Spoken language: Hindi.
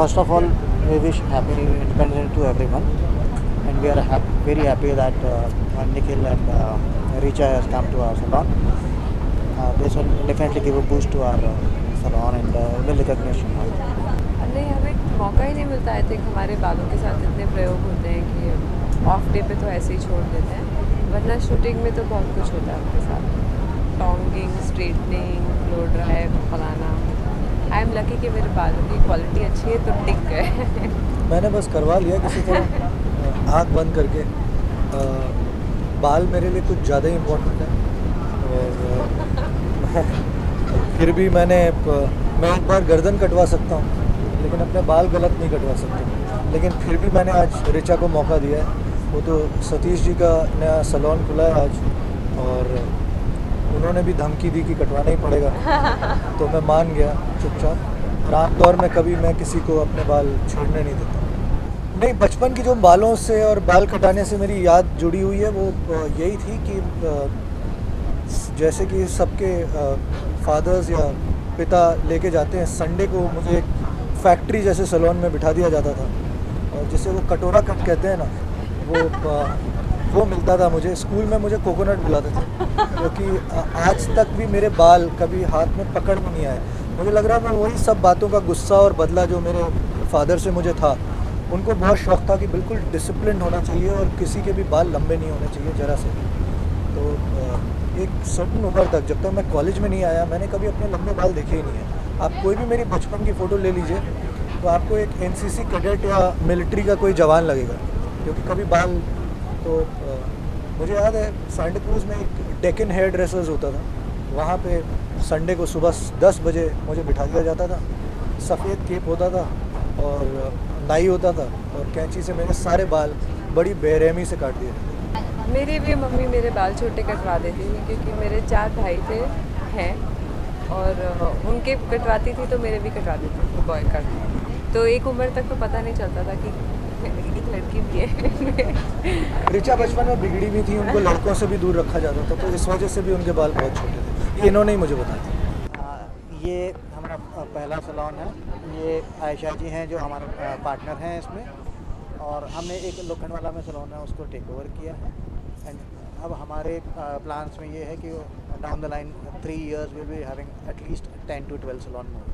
First of all, we wish happy independence to everyone, and we are very happy that Nikhil and Richa has come to our salon. This will definitely give a boost to our salon and will recognition. नहीं, हमें मौका ही नहीं मिलता। आई थिंक हमारे बालों के साथ इतने प्रयोग होते हैं कि ऑफ डे पे तो ऐसे ही छोड़ देते हैं, वरना शूटिंग में तो बहुत कुछ होता है उनके साथ। टोंगिंग, स्ट्रेटनिंग, ब्लो ड्राई, फलाना। आई एम लकी कि मेरे बालों की क्वालिटी अच्छी है तो टिक गए। मैंने बस करवा लिया किसी तरह आँख बंद करके। बाल मेरे लिए कुछ ज़्यादा ही इम्पोर्टेंट है और फिर भी मैं एक बार गर्दन कटवा सकता हूँ लेकिन अपने बाल गलत नहीं कटवा सकता। लेकिन फिर भी मैंने आज ऋचा को मौका दिया है। वो तो सतीश जी का नया सैलून खुला है आज और उन्होंने भी धमकी दी कि कटवाना ही पड़ेगा तो मैं मान गया चुपचाप। और आमतौर में कभी मैं किसी को अपने बाल छेड़ने नहीं देता। नहीं, बचपन की जो बालों से और बाल कटाने से मेरी याद जुड़ी हुई है वो यही थी कि जैसे कि सबके फादर्स या पिता लेके जाते हैं, संडे को मुझे एक फैक्ट्री जैसे सैलून में बिठा दिया जाता था और जिसे वो कटोरा कट कहते हैं ना, वो मिलता था मुझे। स्कूल में मुझे कोकोनट बुलाते थे क्योंकि आज तक भी मेरे बाल कभी हाथ में पकड़ में नहीं आए। मुझे लग रहा है मैं वही सब बातों का गुस्सा और बदला जो मेरे फादर से मुझे था। उनको बहुत शौक़ था कि बिल्कुल डिसिप्लिन होना चाहिए और किसी के भी बाल लंबे नहीं होने चाहिए ज़रा से। तो एक सर्टन उम्र तक, जब तक मैं कॉलेज में नहीं आया, मैंने कभी अपने लंबे बाल देखे ही नहीं है। आप कोई भी मेरी बचपन की फ़ोटो ले लीजिए तो आपको एक एनसीसी कैडेट या मिलिट्री का कोई जवान लगेगा क्योंकि कभी बाल तो मुझे याद है सांडे क्रूज़ में एक डेकन हेयर ड्रेसर्स होता था, वहाँ पे संडे को सुबह 10 बजे मुझे बिठा दिया जाता था। सफ़ेद केप होता था और नाई होता था और कैंची से मेरे सारे बाल बड़ी बेरहमी से काट दिए। मेरी भी मम्मी मेरे बाल छोटे कटवा देती थी क्योंकि मेरे 4 भाई हैं और उनके कटवाती थी तो मेरे भी कटवा देती थी बॉय कट। तो एक उम्र तक तो पता नहीं चलता था कि एक लड़की भी है। ऋचा बचपन में बिगड़ी भी थी, उनको लड़कों से भी दूर रखा जाता था तो इस वजह से भी उनके बाल बहुत छोटे थे। ये इन्होंने ही मुझे बताया। ये हमारा पहला सैलून है। ये आयशा जी हैं जो हमारे पार्टनर हैं इसमें, और हमने एक लोखंडवाला में सैलून है उसको टेक ओवर किया है। एंड अब हमारे प्लान्स में ये है कि down the line 3 years will be having at least 10 to 12 saloon more.